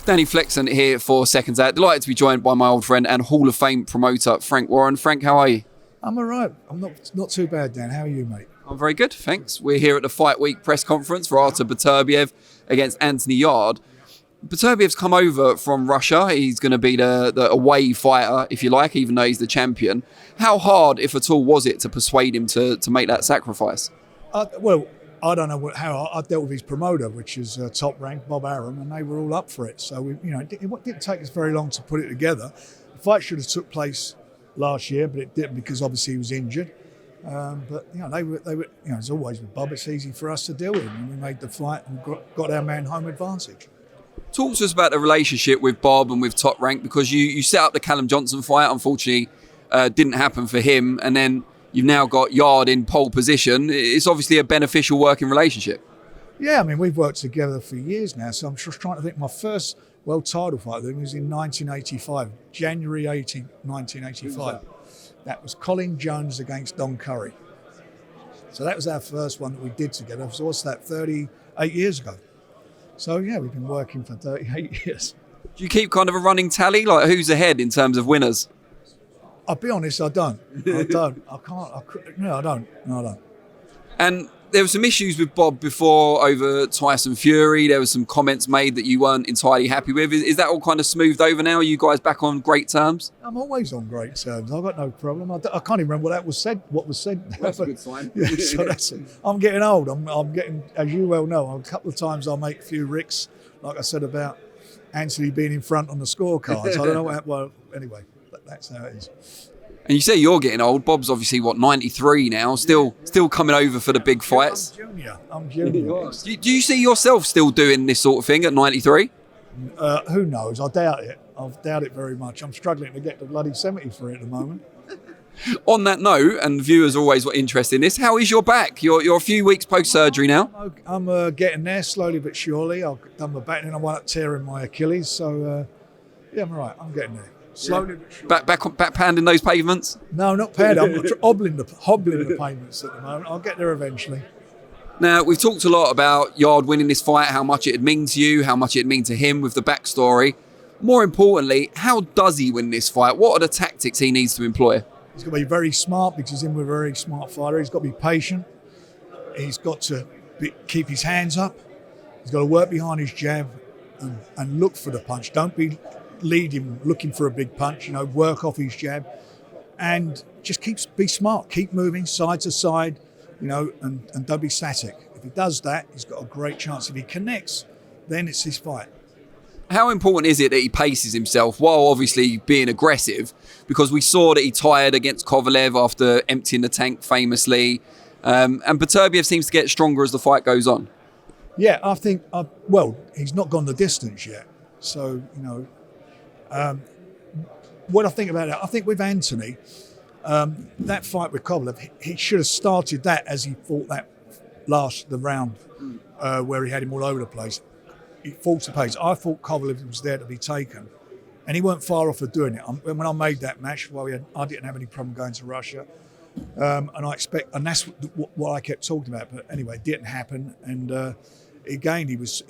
Danny Flexon here for Seconds Out. Delighted to be joined by my old friend and Hall of Fame promoter, Frank Warren. Frank, how are you? I'm all right. I'm not too bad, Dan. How are you, mate? I'm very good, thanks. We're here at the Fight Week press conference for Beterbiev against Anthony Yarde. Beterbiev's come over from Russia. He's going to be the away fighter, if you like, even though he's the champion. How hard, if at all, was it to persuade him to make that sacrifice? Well, I don't know how I dealt with his promoter, which is top rank, Bob Arum, and they were all up for it. So it didn't take us very long to put it together. The fight should have took place last year, but it didn't because obviously he was injured. But they were. As always with Bob, it's easy for us to deal with him, and we made the fight and got our man home advantage. Talk to us about the relationship with Bob and with Top Rank, because you set up the Callum Johnson fight. Unfortunately, didn't happen for him, and then you've now got Yarde in pole position. It's obviously a beneficial working relationship. Yeah, I mean, we've worked together for years now, so I'm just trying to think. My first world title fight with him was in 1985, January 18, 1985. That was Colin Jones against Don Curry. So that was our first one that we did together. So what's that, 38 years ago? So yeah, we've been working for 38 years. Do you keep kind of a running tally, like who's ahead in terms of winners? I'll be honest, I don't. I don't. I can't. No, I don't. And there were some issues with Bob before over Tyson Fury. There were some comments made that you weren't entirely happy with. Is that all kind of smoothed over now? Are you guys back on great terms? I'm always on great terms. I've got no problem. I can't even remember what was said. Well, that's a good sign. Yeah, so that's it. I'm getting old. I'm getting, as you well know, a couple of times I'll make a few ricks, like I said about Anthony being in front on the scorecards. I don't know what. Well, anyway, that's how it is. And you say you're getting old. Bob's obviously, 93 now, still coming over for the big fights. I'm junior. Do you see yourself still doing this sort of thing at 93? Who knows? I doubt it. I doubt it very much. I'm struggling to get to bloody 70 for it at the moment. On that note, and viewers always were interested in this, how is your back? You're a few weeks post-surgery now. I'm getting there slowly but surely. I've done my back and I wound up tearing my Achilles. So, yeah, I'm all right. I'm getting there. Slowly but surely. Back pounding those pavements? No, not pounding. I'm hobbling the pavements at the moment. I'll get there eventually. Now, we've talked a lot about Yarde winning this fight, how much it'd mean to you, how much it'd mean to him with the backstory. More importantly, how does he win this fight? What are the tactics he needs to employ? He's got to be very smart because he's in with a very smart fighter. He's got to be patient. He's got to keep his hands up. He's got to work behind his jab and look for the punch. Don't be leading, looking for a big punch, work off his jab and just be smart, keep moving side to side, and don't be static. If he does that, he's got a great chance. If he connects, then it's his fight. How important is it that he paces himself while obviously being aggressive? Because we saw that he tired against Kovalev after emptying the tank famously, and Beterbiev seems to get stronger as the fight goes on. Yeah, I think, he's not gone the distance yet. So, what I think about it, I think with Anthony, that fight with Kovalev, he should have started that as he fought the round where he had him all over the place. He fought to pace. I thought Kovalev was there to be taken, and he weren't far off of doing it. When I made that match, I didn't have any problem going to Russia, and that's what I kept talking about. But anyway, it didn't happen, and again, he was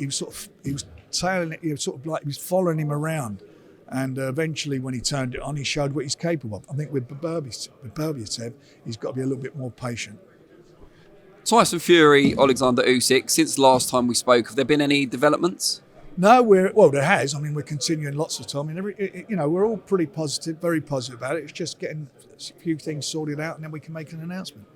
tailing it. He was following him around. And eventually, when he turned it on, he showed what he's capable of. I think with Beterbiev, he's got to be a little bit more patient. Tyson Fury, Alexander Usyk, since the last time we spoke, have there been any developments? No, there has. I mean, we're continuing lots of time. We're all pretty positive, very positive about it. It's just getting a few things sorted out, and then we can make an announcement.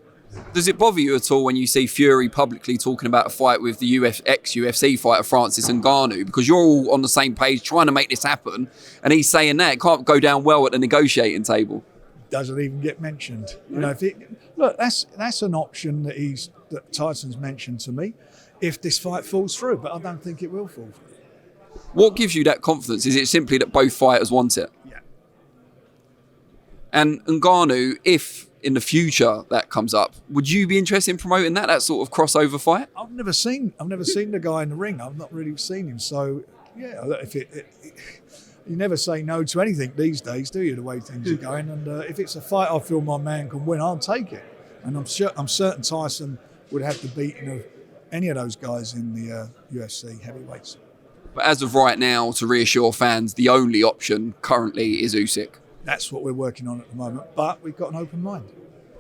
Does it bother you at all when you see Fury publicly talking about a fight with the ex-UFC fighter Francis Ngannou? Because you're all on the same page trying to make this happen, and he's saying that it can't go down well at the negotiating table. Doesn't even get mentioned. That's an option that Tyson's mentioned to me if this fight falls through, but I don't think it will fall through. What gives you that confidence? Is it simply that both fighters want it? Yeah. And Ngannou, if in the future that comes up, would you be interested in promoting that sort of crossover fight? I've never seen the guy in the ring. I've not really seen him. So yeah, you never say no to anything these days, do you? The way things are going, and if it's a fight I feel my man can win, I'll take it. And I'm certain Tyson would have the beating of any of those guys in the UFC heavyweights. But as of right now, to reassure fans, the only option currently is Usyk. That's what we're working on at the moment, but we've got an open mind.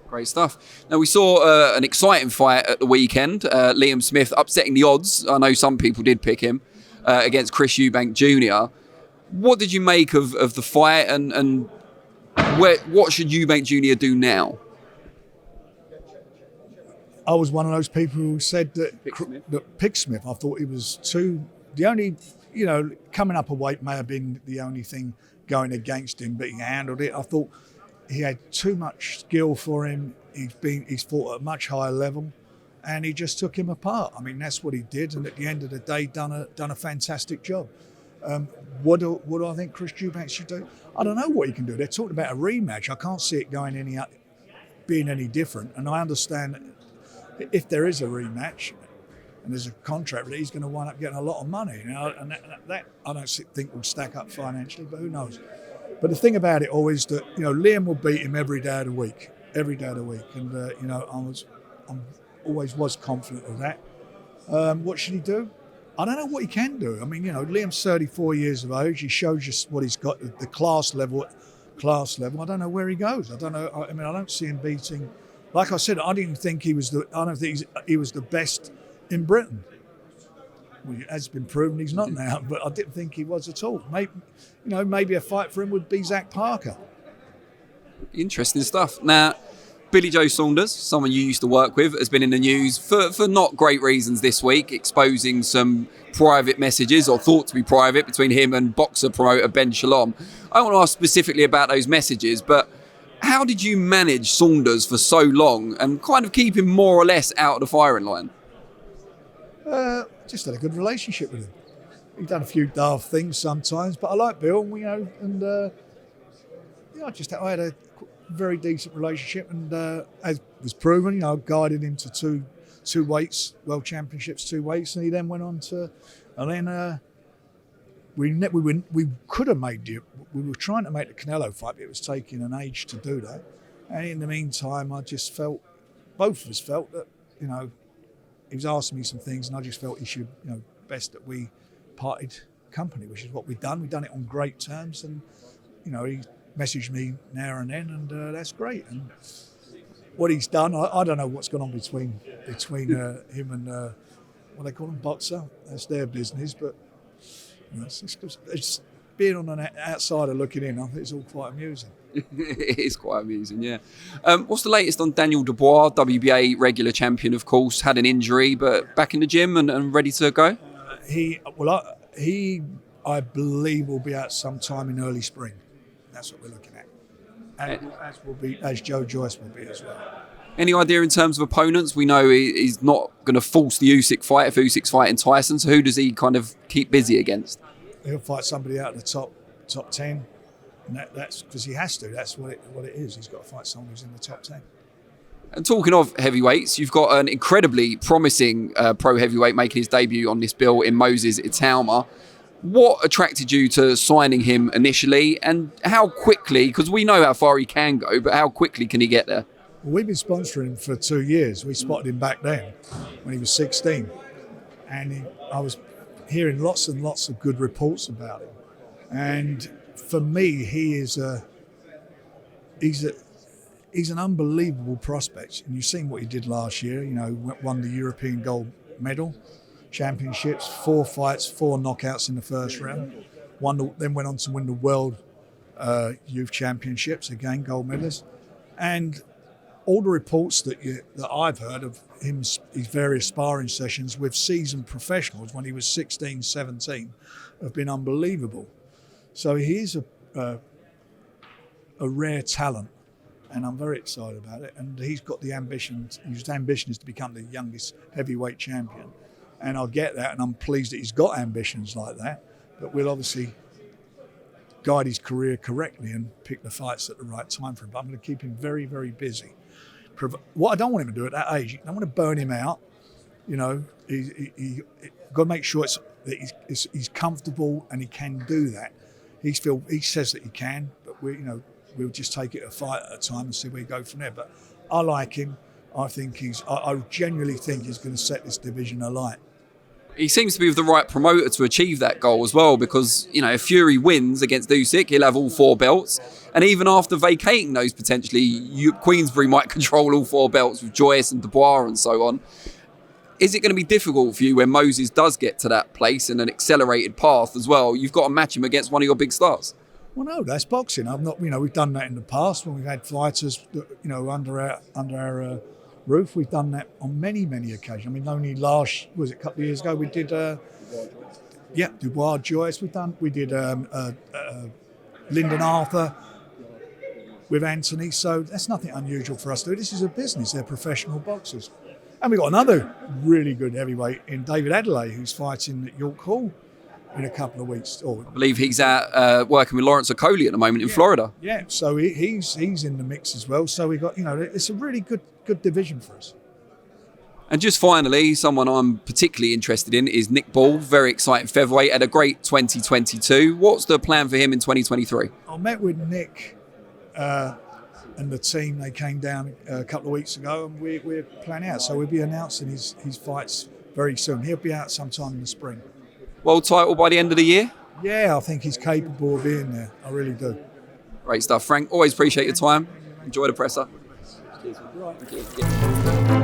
Great stuff. Now, we saw an exciting fight at the weekend. Liam Smith upsetting the odds. I know some people did pick him against Eubank Jr. What did you make of the fight, and what should Eubank Jr. do now? I was one of those people who said that pick Smith. I thought he was the only, coming up a weight may have been the only thing going against him, but he handled it. I thought he had too much skill for him. He's fought at a much higher level, and he just took him apart. I mean, that's what he did, and at the end of the day, done a fantastic job. What do I think Chris Eubank should do? I don't know what he can do. They're talking about a rematch. I can't see it being any different. And I understand if there is a rematch and there's a contract, he's going to wind up getting a lot of money. And that I don't think will stack up financially, but who knows? But the thing about it all is that Liam will beat him every day of the week, and I always was confident of that. What should he do? I don't know what he can do. I mean, Liam's 34 years of age. He shows you what he's got, the class level. I don't know where he goes. I don't know. I mean, I don't see him beating. Like I said, I don't think he was the best in Britain. Well, it has been proven he's not now, but I didn't think he was at all. Maybe a fight for him would be Zach Parker. Interesting stuff. Now, Billy Joe Saunders, someone you used to work with, has been in the news for not great reasons this week, exposing some private messages, or thought to be private, between him and boxer promoter Ben Shalom. I want to ask specifically about those messages, but how did you manage Saunders for so long and kind of keep him more or less out of the firing line? Just had a good relationship with him. He's done a few daft things sometimes, but I like Bill, I had a very decent relationship, and as was proven, guided him to two weights, world championships, 2 weights, and he then went on to, and then we could have made we were trying to make the Canelo fight, but it was taking an age to do that. And in the meantime, I just felt, both of us felt that, he was asking me some things, and I just felt he should, best that we parted company, which is what we've done. We've done it on great terms, and, he messaged me now and then, and that's great. And what he's done, I don't know what's gone on between him and what they call him, boxer. That's their business, but it's being on an outsider looking in. I think it's all quite amusing. It is quite amusing, yeah. What's the latest on Daniel Dubois, WBA regular champion, of course, had an injury, but back in the gym and ready to go? I believe will be out sometime in early spring. That's what we're looking at. As Joe Joyce will be as well. Any idea in terms of opponents? We know he's not going to force the Usyk fight if Usyk's fighting Tyson, so who does he kind of keep busy against? He'll fight somebody out of the top 10, and that's because he has to. That's what it is. He's got to fight someone who's in the top 10. And talking of heavyweights, you've got an incredibly promising pro heavyweight making his debut on this bill in Moses Itauma. What attracted you to signing him initially, and how quickly, because we know how far he can go, but how quickly can he get there? Well, we've been sponsoring him for 2 years. We spotted him back then when he was 16. And I was hearing lots and lots of good reports about him. And for me, he's an unbelievable prospect. And you've seen what he did last year, won the European gold medal. Championships, 4 fights, 4 knockouts in the first round. Then went on to win the World Youth Championships, again, gold medalist. And all the reports that I've heard of his various sparring sessions with seasoned professionals when he was 16, 17 have been unbelievable. So he is a rare talent, and I'm very excited about it. And he's got the ambition. His ambition is to become the youngest heavyweight champion. And I get that, and I'm pleased that he's got ambitions like that. But we'll obviously guide his career correctly and pick the fights at the right time for him. But I'm going to keep him very, very busy. What I don't want him to do at that age, I don't want to burn him out. He's got to make sure that he's comfortable and he can do that. He says that he can, but we'll just take it a fight at a time and see where we go from there. But I like him. I genuinely think he's going to set this division alight. He seems to be with the right promoter to achieve that goal as well, because, you know, if Fury wins against Usyk, he'll have all 4 belts. And even after vacating those, potentially, Queensberry might control all 4 belts with Joyce and Dubois and so on. Is it going to be difficult for you when Moses does get to that place in an accelerated path as well? You've got to match him against one of your big stars. Well, no, that's boxing. I've not, we've done that in the past when we've had fighters, under our roof. We've done that on many, many occasions. I mean, only a couple of years ago, we did, Dubois, Joyce. We did Lyndon Arthur with Anthony. So that's nothing unusual for us to do. This is a business. They're professional boxers. And we've got another really good heavyweight in David Adelaide, who's fighting at York Hall in a couple of weeks. I believe he's out working with Lawrence Okoli at the moment in Florida. Yeah, so he's in the mix as well. So we've got, it's a really good division for us. And just finally, someone I'm particularly interested in is Nick Ball, very exciting featherweight, had a great 2022. What's the plan for him in 2023? I met with Nick and the team. They came down a couple of weeks ago, and we're planning out. So we'll be announcing his fights very soon. He'll be out sometime in the spring. World title by the end of the year? Yeah, I think he's capable of being there. I really do. Great stuff, Frank. Always appreciate your time. Enjoy the presser. Cheers. Right. Thank you.